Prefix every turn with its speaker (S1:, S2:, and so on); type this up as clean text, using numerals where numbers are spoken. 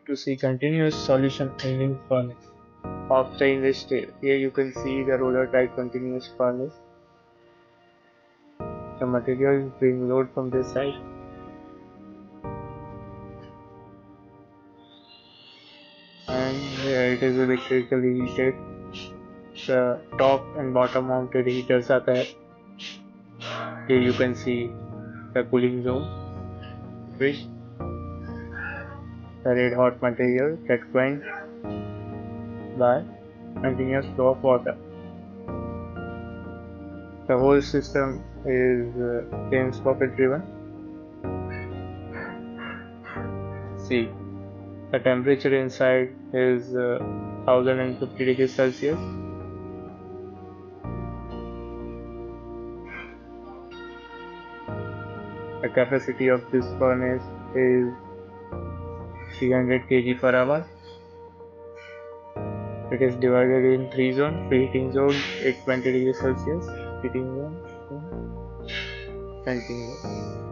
S1: to see continuous solution annealing furnace of stainless steel. Here you can see the roller type continuous furnace. The material is being loaded from this side. And here it is electrically heated. The top and bottom mounted heaters are there. Here you can see the cooling zone, which the red hot material gets quenched by continuous flow of water. The whole system is flame sprocket driven. See, the temperature inside is 1050 degrees Celsius. The capacity of this furnace is 300 kg per hour. It is divided in 3 zones: preheating zone 820 degrees Celsius, heating zone, venting zone.